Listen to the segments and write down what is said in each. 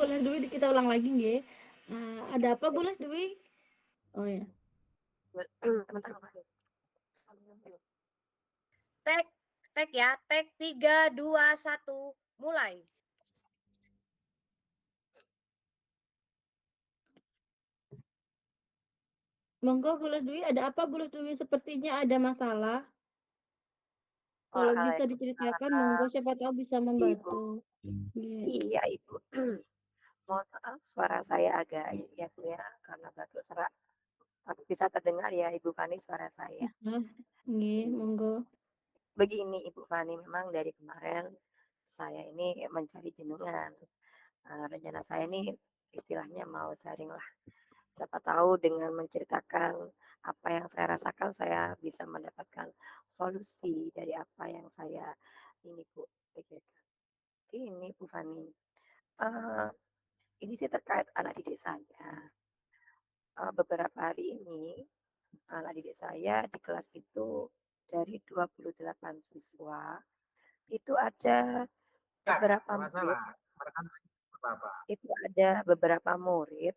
Bulas Dwi kita ulang lagi nggih. Ada apa Bulas Dwi? Oh ya. Sebentar, Tek, tek ya, tek 3, 2, 1, mulai. Monggo Bulas Dwi, ada apa Bulas Dwi? Sepertinya ada masalah. Kalau bisa diceritakan monggo, Waalaikumsalam, siapa tahu bisa Ibu. membantu. Nggih. Iya, Ibu. Mohon maaf suara saya agak ini ya, Bu ya, karena batuk serak. Tapi bisa terdengar ya Ibu Fani suara saya. Bisa. Nggih, Iya. monggo. Begini Ibu Fani, memang dari kemarin saya ini mencari jenengan. Rencana saya ini istilahnya mau sharing lah. Siapa tahu dengan menceritakan apa yang saya rasakan, saya bisa mendapatkan solusi dari apa yang saya ini Bu pikirkan. Ini Bu Fani, eee, ini sih terkait anak didik saya. Beberapa hari ini anak didik saya di kelas itu dari 28 siswa, itu ada beberapa murid itu ada beberapa murid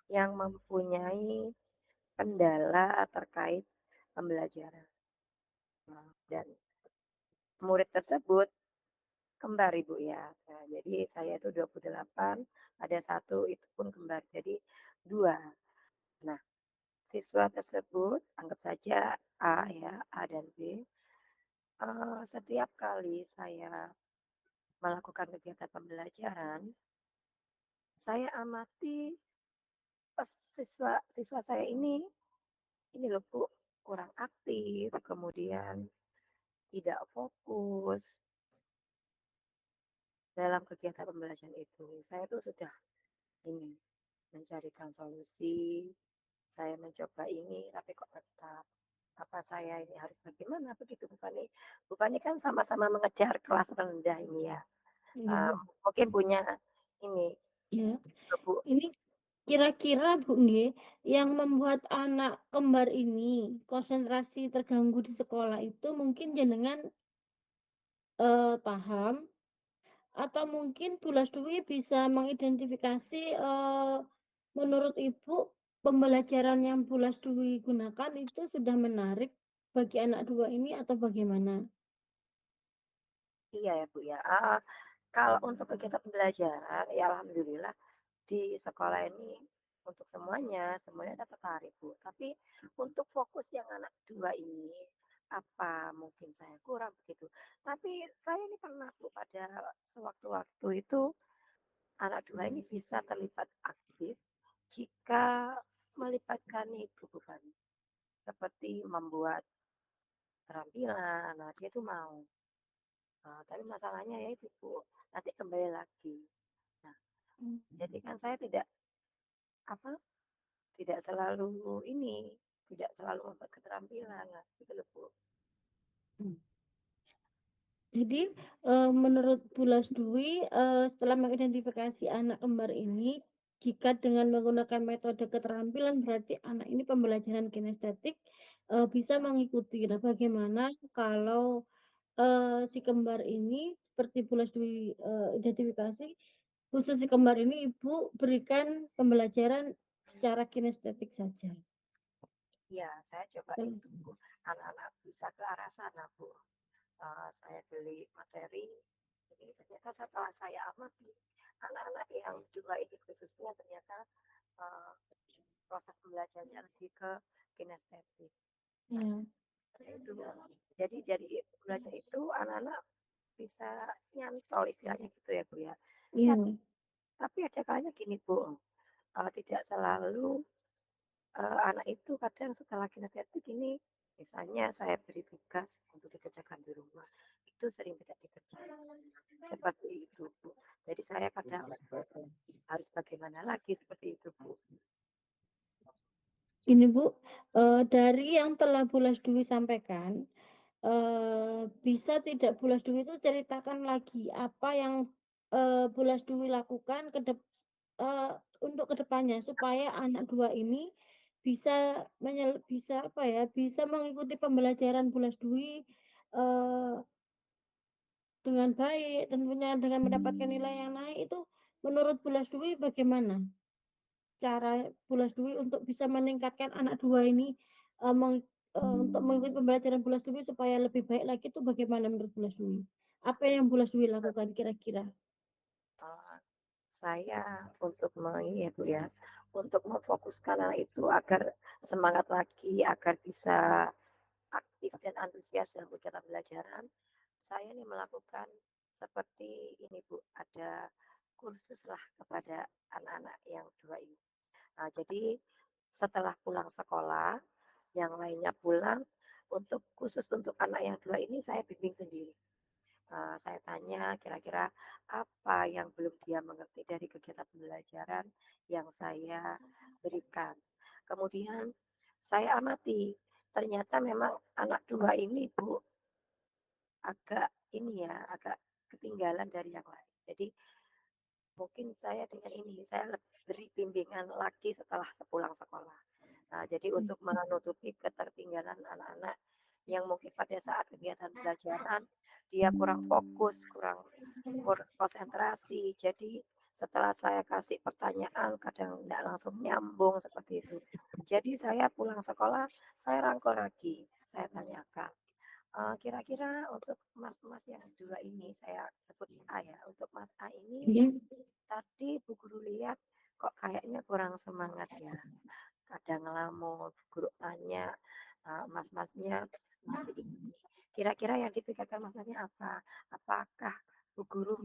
yang mempunyai kendala terkait pembelajaran. Dan murid tersebut kembar Ibu ya. Nah, jadi saya itu 28, ada satu itu pun kembar, jadi 2. Nah, siswa tersebut anggap saja A ya, A dan B, setiap kali saya melakukan kegiatan pembelajaran, saya amati siswa saya ini loh Bu, kurang aktif, kemudian tidak fokus dalam kegiatan pembelajaran itu. Saya tuh sudah ini mencarikan solusi, saya mencoba ini, tapi kok tetap apa saya ini harus bagaimana begitu bukannya kan sama-sama mengejar kelas rendah ini ya. Iya. Mungkin punya ini Ya. Bu. Ini kira-kira Bu nggih, yang membuat anak kembar ini konsentrasi terganggu di sekolah itu mungkin jenengan, paham atau mungkin Bulas Dwi bisa mengidentifikasi, menurut Ibu pembelajaran yang Bulas Dwi gunakan itu sudah menarik bagi anak 2 ini atau bagaimana? Iya ya Bu ya. Kalau untuk kegiatan pembelajaran ya alhamdulillah di sekolah ini untuk semuanya dapat tertarik Bu. Tapi untuk fokus yang anak 2 ini, apa mungkin saya kurang begitu. Tapi saya ini pernah Bu pada sewaktu-waktu itu anak 2 ini bisa terlibat aktif jika melibatkan itu Bu Fani. Seperti membuat keterampilan, nah dia tuh mau. Tapi masalahnya ya itu Bu, nanti kembali lagi. Nah, Mmm, jadi kan saya tidak apa tidak selalu ini, tidak selalu membuat keterampilan, nah gitu loh, Bu. mhm. Jadi, menurut Bulas Dwi, setelah mengidentifikasi anak kembar ini, jika dengan menggunakan metode keterampilan berarti anak ini pembelajaran kinestetik, bisa mengikuti. Nah, bagaimana kalau, si kembar ini seperti Bulas Dwi, identifikasi, khusus si kembar ini Ibu berikan pembelajaran secara kinestetik saja? Iya, saya coba Mmm, itu, Bu, anak-anak bisa ke arah sana, Bu. Saya beli materi, jadi ternyata setelah saya amati, anak-anak yang 2 ini khususnya ternyata, eee, proses belajarnya lebih ke kinestetik. Nah, iya, itu, jadi belajar itu anak-anak bisa nyantol istilahnya gitu ya, Bu, ya. iya, Tap tapi ada kalanya gini, Bu, tidak selalu, anak itu kadang setelah kinestetik ini, misalnya saya beri tugas untuk dikerjakan di rumah, itu sering tidak dikerjakan, seperti itu, Bu. Jadi saya kadang harus bagaimana lagi seperti itu, Bu. ini Bu, dari yang telah Bulas Dwi sampaikan, bisa tidak Bulas Dwi itu ceritakan lagi apa yang, Bulas Dwi lakukan eee, untuk kedepannya supaya anak 2 ini bisa apa ya, bisa mengikuti pembelajaran Bulas Dwi, dengan baik, tentunya dengan mendapatkan nilai yang naik itu menurut Bu Lasdwi bagaimana cara Bu Lasdwi untuk bisa meningkatkan anak 2 ini, eee, meng untuk mengikuti pembelajaran Bu Lasdwi supaya lebih baik lagi itu bagaimana menurut Bu Lasdwi? Apa yang Bu Lasdwi lakukan kira-kira? eee, saya untuk ini ya, Bu, ya, untuk memfokuskan anak itu agar semangat lagi, agar bisa aktif dan antusias dalam kegiatan pembelajaran, saya nih melakukan seperti ini, Bu, ada kursus lah kepada anak-anak yang 2 ini. Nah, jadi setelah pulang sekolah, yang lainnya pulang, untuk khusus untuk anak yang 2 ini saya bimbing sendiri. Saya tanya kira-kira apa yang belum dia mengerti dari kegiatan pembelajaran yang saya berikan. Kemudian saya amati, ternyata memang anak 2 ini, Bu, agak ini ya, agak ketinggalan dari yang lain. Jadi mungkin saya dengan ini, saya beri bimbingan lagi setelah sepulang sekolah. Nah, jadi untuk menutupi ketertinggalan anak-anak yang mungkin pada saat kegiatan pelajaran dia kurang fokus, kurang konsentrasi. Jadi setelah saya kasih pertanyaan kadang tidak langsung nyambung seperti itu. Jadi saya pulang sekolah, saya rangkul lagi, saya tanyakan. Kira-kira untuk Mas-mas yang 2 ini, saya sebut A ya, untuk Mas A ini Iya. tadi Bu Guru lihat kok kayaknya kurang semangat ya. Kadang ngelamun, guru tanya, mas-masnya masih ini. Kira-kira yang dipikirkan mas-masnya apa? Apakah Bu Guru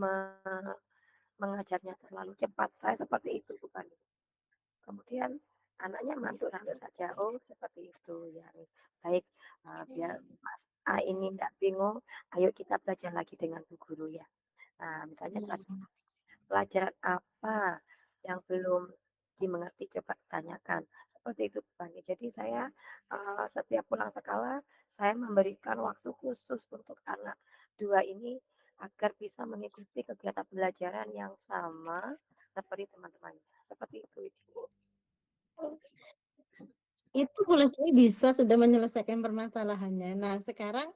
mengajarnya terlalu cepat? Saya seperti itu, bukan. Kemudian anaknya mantuk-mantuk saja, oh seperti itu ya. Baik, biar Mas A ini tidak bingung, ayo kita belajar lagi dengan Bu Guru ya. Nah, misalnya tadi pelajaran apa yang belum dimengerti coba tanyakan, seperti itu Fani. Jadi saya, setiap pulang sekolah, saya memberikan waktu khusus untuk anak 2 ini agar bisa mengikuti kegiatan pembelajaran yang sama seperti teman-temannya, seperti itu Ibu. Itu Bu Lasdwi bisa sudah menyelesaikan permasalahannya. Nah, sekarang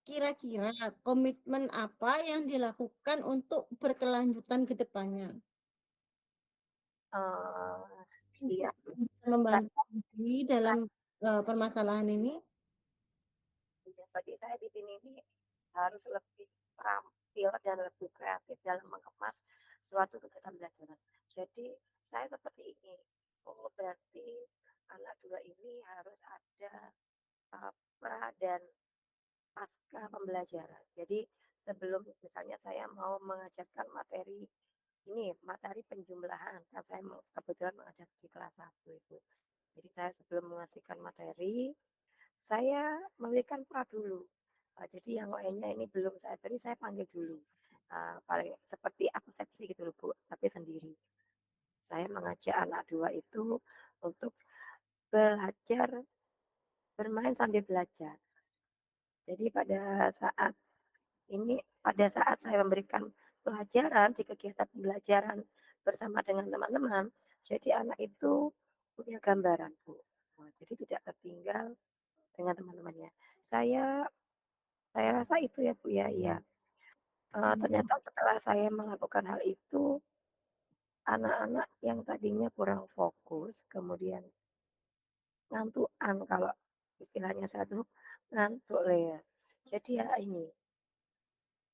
kira-kira komitmen apa yang dilakukan untuk berkelanjutan ke depannya? Iya, Bisa membantu saya Lasdwi dalam, permasalahan ini? iya, bagi saya di sini ini harus lebih terampil dan lebih kreatif dalam mengemas suatu kegiatan pembelajaran. Jadi saya seperti ini, oh berarti anak 2 ini harus ada pra dan pasca pembelajaran. Jadi sebelum misalnya saya mau mengajarkan materi ini, materi penjumlahan, kan saya kebetulan mengajar di kelas 1 itu. Jadi saya sebelum mengasihkan materi, saya memberikan pra dulu. Jadi yang lainnya ini belum saya beri, saya panggil dulu. Paling seperti absensi gitu loh Bu, tapi sendiri. Saya mengajak anak 2 itu untuk belajar bermain sambil belajar. Jadi pada saat saya memberikan pelajaran di kegiatan pembelajaran bersama dengan teman-teman, jadi anak itu punya gambaran, Bu. Jadi tidak tertinggal dengan teman-temannya. Saya saya rasa itu ya, Bu, ya, iya. Ternyata setelah saya melakukan hal itu, anak-anak yang tadinya kurang fokus, kemudian ngantukan kalau istilahnya saya tuh ngantuk ya. Jadi ya ini,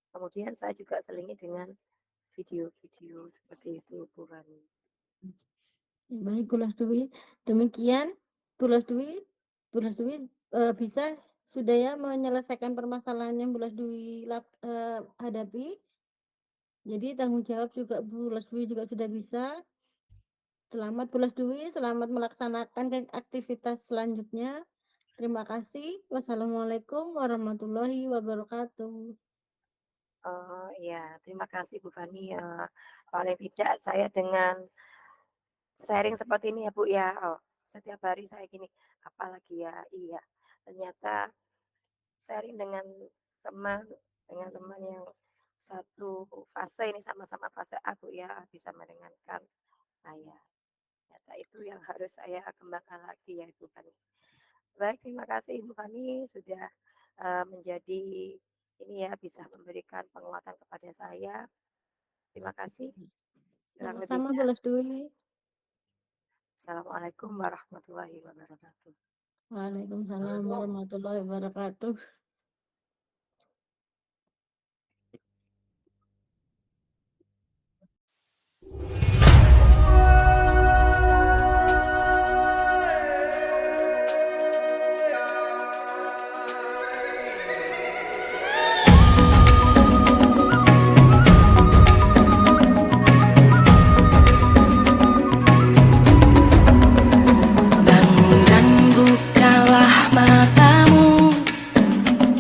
kemudian saya juga selingi dengan video-video seperti itu, Bu Fani. Baik Bu Lasdwi, demikian Bu Lasdwi bisa sudah ya menyelesaikan permasalahan yang Bu Lasdwi hadapi. Jadi tanggung jawab juga Bu Lasdwi juga sudah bisa. Selamat Bu Lasdwi, selamat melaksanakan aktivitas selanjutnya. Terima kasih. Wassalamualaikum warahmatullahi wabarakatuh. Iya, terima kasih Bu Fani, paling tidak saya dengan sharing seperti ini ya Bu ya, setiap hari saya gini, apalagi ya, iya, ternyata sharing dengan teman yang satu fase ini sama-sama fase A Bu ya, bisa meringankan saya. Ternyata itu yang harus saya kembangkan lagi ya Ibu Fani. Baik, terima kasih Ibu Fani sudah, menjadi ini ya, bisa memberikan penguatan kepada saya. Terima kasih. kurang Sama-sama lebihnya Bu Lesdwi. assalamualaikum warahmatullahi wabarakatuh. Waalaikumsalam warahmatullahi wabarakatuh. Bangun dan bukalah matamu,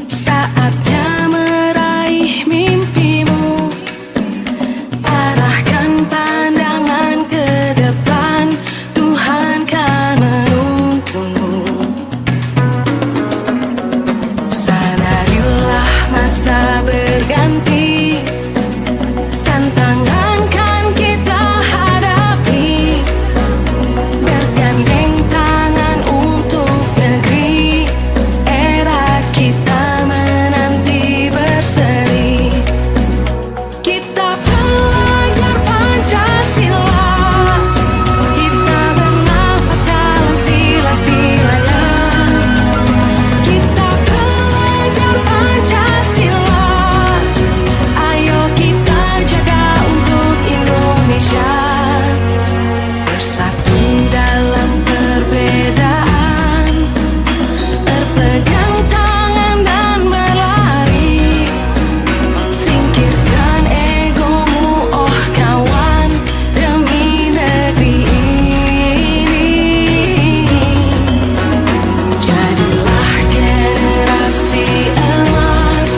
saatnya meraih mimpimu. Arahkan pandangan ke depan, Tuhan kan menuntunmu. Sadarilah masa berganti, tantangan kan kita hadapi. Bergandeng tangan untuk negeri, era kita menanti berseri. Kita pelajar Pancasila, kita bernafas dalam sila-silanya. Kita pelajar Pancasila, ayo kita jaga untuk Indonesia. Bersatu dalam perbedaan, berpegang tangan dan berlari. Singkirkan egomu, oh kawan, demi negeri ini. Jadilah generasi emas,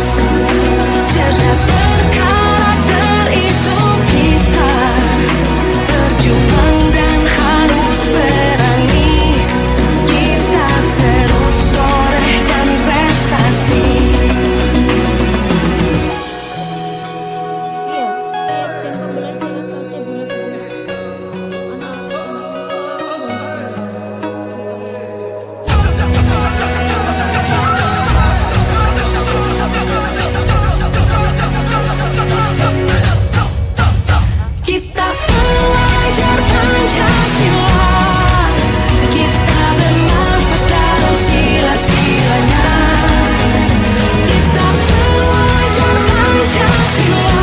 cerdas berkarakter itu kita. Berjuang dan harus berani, kita terus torehkan prestasi. Iya, tips dan pembelajaran saja Bu Lesdwi. Anak-anak ini selalu banyak supaya Kita pelajar Pancasila, kita bernafas dalam sila-silanya. Kita pelajar Pancasila,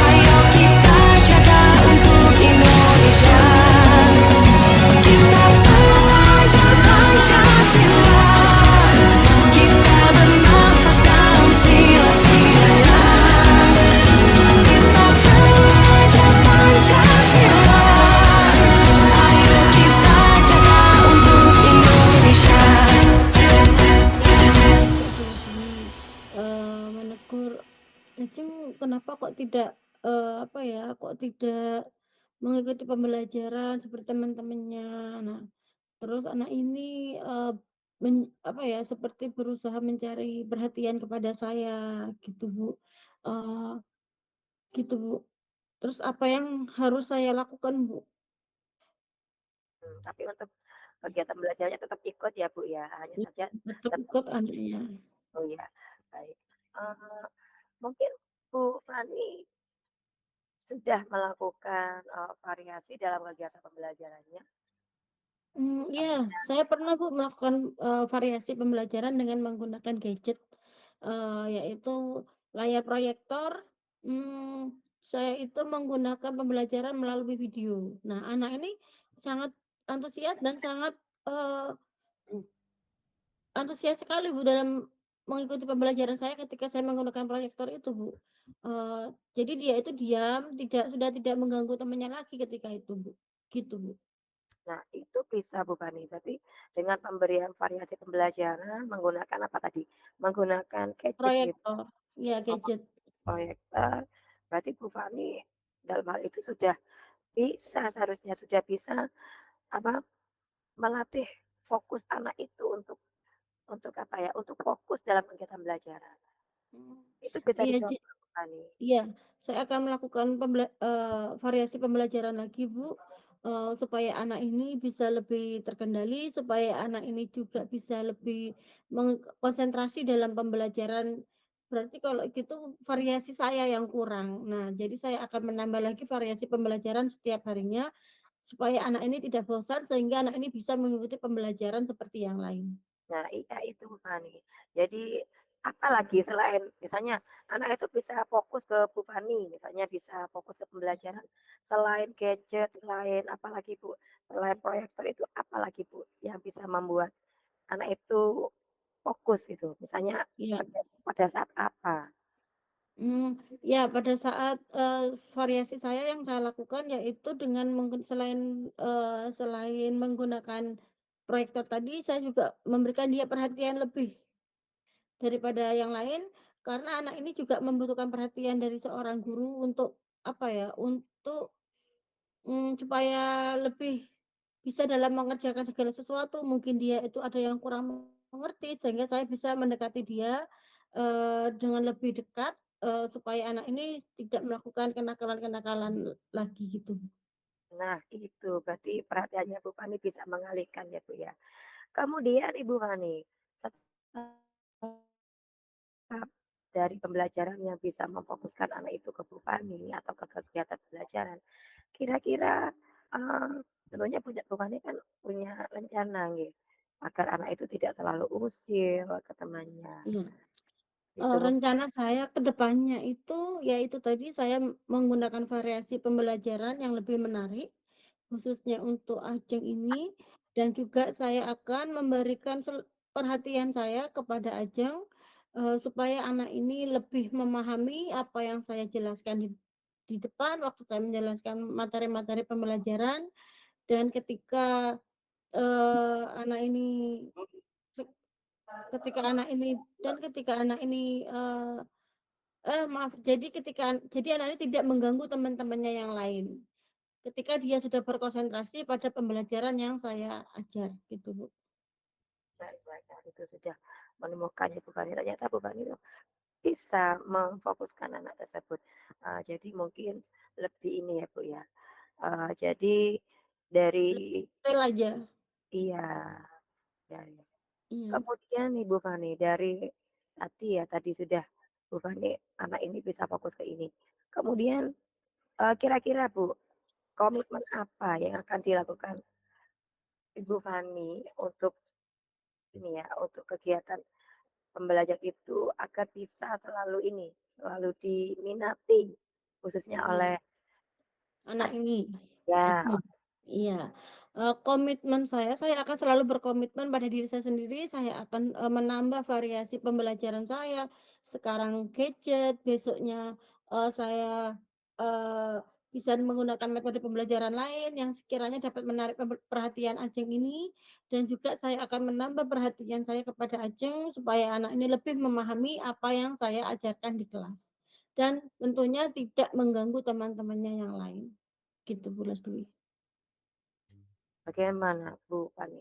ayo kita jaga untuk Indonesia. Kita pelajar Pancasila, kita bernafas dalam sila-silanya. Kita pelajar Pancasila, ayo kita jaga untuk Indonesia. Bu Lesdwi menegur Ecim, kenapa kok tidak apa ya, kok tidak mengikuti pembelajaran seperti teman-temannya. Nah, terus anak ini apa ya, seperti berusaha mencari perhatian kepada saya gitu Bu. Eee, gitu Bu. Terus apa yang harus saya lakukan Bu? Tapi untuk kegiatan belajarnya tetap ikut ya, Bu, ya? Hanya Iya, saja tetap tetap ikut anaknya. oh ya, baik. Mungkin Bu Fani sudah melakukan, variasi dalam kegiatan pembelajarannya? Iya, Misalnya saya pernah Bu melakukan, variasi pembelajaran dengan menggunakan gadget, yaitu layar proyektor, saya itu menggunakan pembelajaran melalui video. Nah, anak ini sangat antusias dan sangat, eee, antusias sekali Bu dalam mengikuti pembelajaran saya ketika saya menggunakan proyektor itu Bu. Eee, jadi dia itu diam, sudah tidak mengganggu temannya lagi ketika itu Bu, gitu Bu. nah, itu bisa Bu Fani, berarti dengan pemberian variasi pembelajaran menggunakan apa tadi? Menggunakan gadget gitu, Proyektor, iya oh, gadget. proyektor, berarti Bu Fani dalam hal itu sudah bisa, seharusnya sudah bisa, apa, melatih fokus anak itu untuk apa ya, untuk fokus dalam kegiatan belajar. Mmm, Itu bisa iya dicoba Bu Fani. iya, saya akan melakukan variasi pembelajaran lagi, Bu, supaya anak ini bisa lebih terkendali, supaya anak ini juga bisa lebih konsentrasi dalam pembelajaran Berarti kalau gitu variasi saya yang kurang. Nah, jadi saya akan menambah lagi variasi pembelajaran setiap harinya, supaya anak ini tidak bosan, sehingga anak ini bisa mengikuti pembelajaran seperti yang lain. Nah, iya itu Fani. Jadi apalagi selain misalnya anak itu bisa fokus ke Bu Fani, misalnya bisa fokus ke pembelajaran selain gadget, selain apalagi Bu, selain proyektor itu apalagi Bu yang bisa membuat anak itu fokus itu? Misalnya Iya. pada saat apa? Ya pada saat, variasi saya yang saya lakukan yaitu dengan selain menggunakan proyektor tadi, saya juga memberikan dia perhatian lebih daripada yang lain, karena anak ini juga membutuhkan perhatian dari seorang guru untuk, apa ya, untuk, supaya lebih bisa dalam mengerjakan segala sesuatu. Mungkin dia itu ada yang kurang mengerti, sehingga saya bisa mendekati dia, dengan lebih dekat, supaya anak ini tidak melakukan kenakalan-kenakalan lagi gitu. Nah, itu berarti perhatiannya Bu Fani bisa mengalihkan ya Bu ya. Kemudian Ibu Fani, setelah dari pembelajaran yang bisa memfokuskan anak itu ke Bu Fani atau ke kegiatan pembelajaran, kira-kira, tentunya punya Bu Fani kan punya rencana nggih, agar anak itu tidak selalu usil ke temannya, Iya. itu Rencana saya ke depannya itu, yaitu tadi saya menggunakan variasi pembelajaran yang lebih menarik, khususnya untuk Ajeng ini, dan juga saya akan memberikan perhatian saya kepada Ajeng, supaya anak ini lebih memahami apa yang saya jelaskan di depan waktu saya menjelaskan materi-materi pembelajaran, dan anak ini se ketika anak ini ketika anak ini, maaf, jadi anak ini tidak mengganggu teman-temannya yang lain, ketika dia sudah berkonsentrasi pada pembelajaran yang saya ajar, gitu, Bu. baik-baik, nah itu sudah menemukan ya Bu Fani, ternyata Bu Fani itu bisa memfokuskan anak tersebut, jadi mungkin lebih ini ya Bu ya, jadi dari Detail aja, iya, ya ya. iya, Kemudian Ibu Fani dari tadi sudah Bu Fani anak ini bisa fokus ke ini. Kemudian, kira-kira Bu, komitmen apa yang akan dilakukan Ibu Fani untuk ini ya, untuk kegiatan pembelajaran itu agar bisa selalu ini, selalu diminati khususnya oleh iya. Anak ini? ya, Mhm. Iya, komitmen saya akan selalu berkomitmen pada diri saya sendiri, saya akan, menambah variasi pembelajaran saya. Sekarang gadget, besoknya, saya, bisa menggunakan metode pembelajaran lain yang sekiranya dapat menarik perhatian Ajeng ini, dan juga saya akan menambah perhatian saya kepada Ajeng supaya anak ini lebih memahami apa yang saya ajarkan di kelas, dan tentunya tidak mengganggu teman-temannya yang lain. Gitu, Bu Leslie. bagaimana Bu Fani?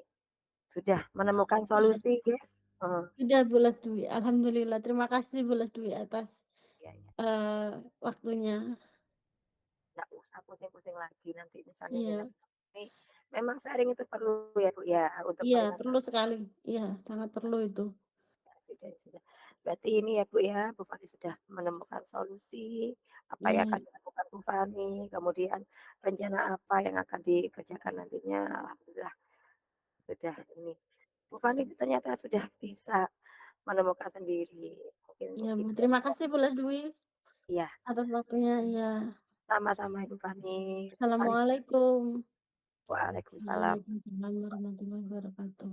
Sudah menemukan Iya, solusi ya? Heeh, sudah Bu Leslie, alhamdulillah. Terima kasih Bu Leslie atas, iya iya. waktunya. Nggak usah pusing-pusing lagi nanti misalnya dengan Iya, ini memang sharing itu perlu ya Bu ya, untuk iya, meringankan perlu sekali. Iya, sangat perlu itu. ya, sudah. Berarti ini ya Bu ya, Bu Fani sudah menemukan solusi, apa yang akan Iya, dilakukan Bu Fani, kemudian rencana apa yang akan dikerjakan nantinya, alhamdulillah sudah ini. Bu Fani ternyata sudah bisa menemukan sendiri, mungkin iya, Bu. itu ya Terima Bu ya. kasih Bu Leslie Iya, atas waktunya, iya. sama-sama Ibu Fani, saling Assalamualaikum. waalaikumsalam. Waalaikumsalam warahmatullahi wabarakatuh.